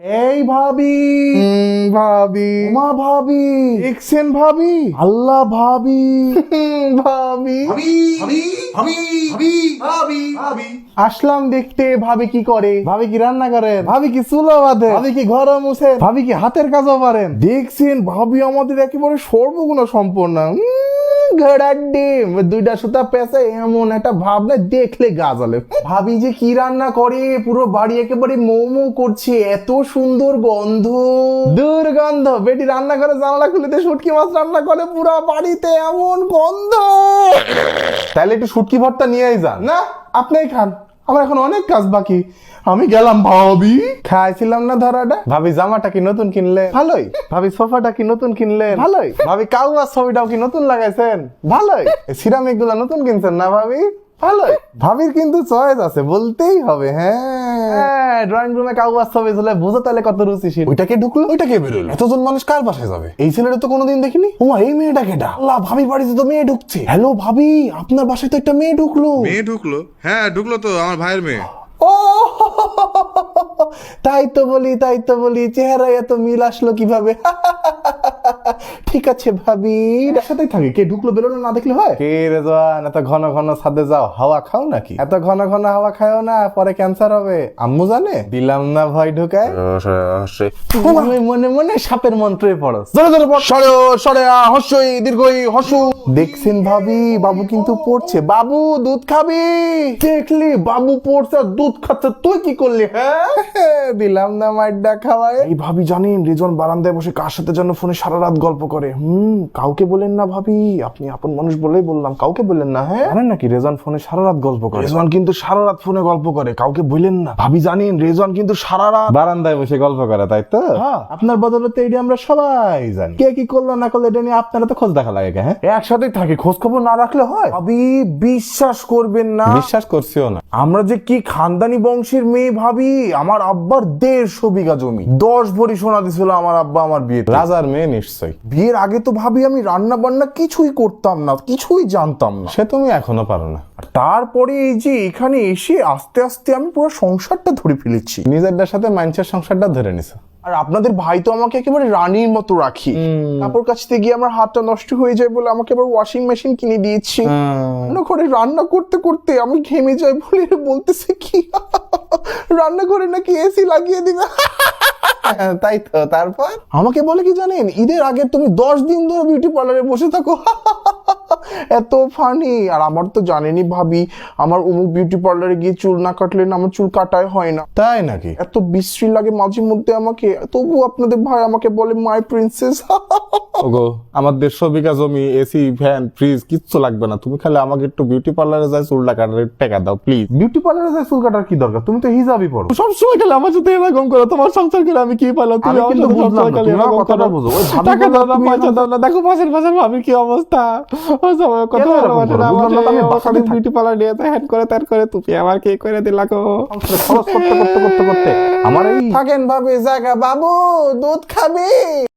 এই ভাবি ভাবি মা ভাবি দেখছেন ভাবি আল্লাহ ভাবি ভাবি আসলাম দেখতে ভাবি কি করে, ভাবি কি রান্না করেন, ভাবি কি চুলো বাঁধে, ভাবি কি ঘর মুছেন, ভাবি কি হাতের কাজও পারেন। দেখছেন ভাবি আমাদের একেবারে সর্বগুণ সম্পন্ন। ঘোড়ার ডিম দুইটা সুতা পেঁচে এমন একটা ভাবনা দেখলে গা জ্বলে। ভাবি যে কি রান্না করে, পুরো বাড়ি একেবারে মৌ করছে, এত সুন্দর গন্ধ, দুর্গন্ধ। বেটি রান্না করে জানালা খুলিতে শুটকি মাছ রান্না করে, পুরো বাড়িতে এমন গন্ধ। তাহলে একটু শুটকি ভর্তা নিয়েই যান। না আপনিই খান, আমার এখন অনেক কাজ বাকি। আমি গেলাম। ভাবি খাইছিলাম না ধরাটা। ভাবি জামাটা কি নতুন কিনলে? ভালোই। ভাবি সোফাটা কি নতুন কিনলে? ভালোই। ভাবি কাউয়ার ছবিটাও কি নতুন লাগাইছেন? ভালোই। সিরামিক গুলা নতুন কিনছেন না ভাবি? ভালোই। ভাবির কিন্তু চয়েস আছে, বলতেই হবে। হ্যাঁ, ড্রয়িং রুমে কাউয়ার ছবি ঝুলে বুঝো তাহলে কত রুচিশীল। ওইটাকে ঢুকলো, ওইটাকে বেরোলো। এতজন মানুষ কার বাসায় যাবে? এই ছেলেটা তো কোনোদিন দেখিনি। ওমা, এই মেয়েটা কেডা? আল্লাহ, ভাবির বাড়িতে তো মেয়ে ঢুকছে। হ্যালো ভাবি, আপনার বাসায় তো একটা মেয়ে ঢুকলো। মেয়ে ঢুকলো? হ্যাঁ ঢুকলো তো, আমার ভাইয়ের মেয়ে। ও তাই তো বলি চেহারা এত মিল আসলো কিভাবে? ঠিক আছে ভাবি, একসাথেই থাকে। কে ঢুকলো বেরোলো না দেখলে হয়? কে রেজওয়ান, এত ঘন ঘন ছাদে যাও, হাওয়া খাও নাকি? এত ঘন ঘন হাওয়া খাও না, পরে ক্যান্সার হবে। আম্মু জানে? দিলাম না ভয় ঢুকায়। তুমি মনে মনে সাপের মন্ত্রে পড়ো। জোরে জোরে পড়। সরে হস্যই দীর্ঘই হসু। দেখছেন ভাবি, বাবু কিন্তু পড়ছে। বাবু দুধ খাবি? দেখলি বাবু পড়ছে আর দুধ খাচ্ছে, তুই কি করলি? হ্যাঁ, দিলাম না মাইডা খাওয়ায়। এই ভাবি জানেন রেজন বারান্দায় বসে কার সাথে যেন ফোনে সারা রাত গল্প করে। কাউকে বলেন না ভাবি, আপনি আপন মানুষ বলেই বললাম, কাউকে বলেন না। হ্যাঁ জানেন নাকি রেজন ফোনে সারা রাত গল্প করে? রেজন কিন্তু সারা রাত ফোনে গল্প করে, কাউকে বলেন না। ভাবি জানেন রেজন কিন্তু সারা রাত বারান্দায় বসে গল্প করে, তাই তো? হ্যাঁ, আপনার বদলতে এটা আমরা সবাই জানি। কে কি করলো না করলো এটা নিয়ে আপনারা তো খোঁজ দেখা লাগে। হ্যাঁ, একসাথেই থাকে, খোঁজ খবর না রাখলে হয়? ভাবি বিশ্বাস করবেন না। বিশ্বাস করছিও না। আমরা যে কি খানদানি বংশের মেয়ে ভাবি। আমার আব্বার 150 বিঘা জমি, 10 ভরি সোনা দিছিল আমার আব্বা আমার বিয়েতে। রাজার মেয়ে নিশ্চয়। বিয়ের আগে তো ভাবি আমি রান্না বান্না কিছুই করতাম না, কিছুই জানতাম না। সে তুমি এখনো পারো না। তারপরে এই যে এখানে এসে আস্তে আস্তে আমি পুরো সংসারটা ধরে ফেলেছি। নিজেরটার সাথে মানুষের সংসারটা ধরে নিছো। আর আপনাদের ভাই তো আমাকে একেবারে রানীর মতো রাখি। কাপড় কাচতে গিয়ে আমার হাতটা নষ্ট হয়ে যায় বলে আমাকে আবার ওয়াশিং মেশিন কিনে দিয়েছি। রান্নাঘরে রান্না করতে করতে আমি ঘেমে যাই বলে বলতেছে কি রান্নাঘরে নাকি এসি লাগিয়ে দিবে। তাই তো। তারপর আমাকে বলে কি জানেন, ঈদের আগে তুমি 10 দিন ধরে বিউটি পার্লারে বসে থাকো। এত ফানি। আর আমার তো জানেনি ভাবি, আমার অমুক বিউটি পার্লারে গিয়ে চুল না কাটলে না আমার চুল কাটাই হয় না। তাই নাকি? এত বিশ্রী লাগে মাঝে মধ্যে আমাকে, তবু আপনাদের ভাই আমাকে বলে মাই প্রিন্সেস। ওগো, আমার 150 বিঘা জমি, এসি ফ্যান ফ্রিজ কিচ্ছু লাগবে না, তুমি খালি আমাকে একটু বিউটি পার্লারে যাই চুল কাটার টাকা দাও প্লিজ। বিউটি পার্লারে যাই চুল কাটার কি দরকার? তুমি তো হিজাবই পরো সবসময়, খালি আমার সাথে এরকম করো। তোমার সংসার করে আমি কি পাইলাম? তুমি কিন্তু বুঝলাম না, তুমি আমার কথাটা বুঝো। ওই টাকা দাও না, পয়সা দাও না, দেখো পাশের ভাবির কি অবস্থা। কথা আমি বিউটি পার্লার নিয়ে হ্যান্ড করে তার করে তুমি আমার কি করে দিলা গো। খরচ করতে করতে আমার এই থাকেন ভাবি জায়গা। বাবু দুধ খাবি?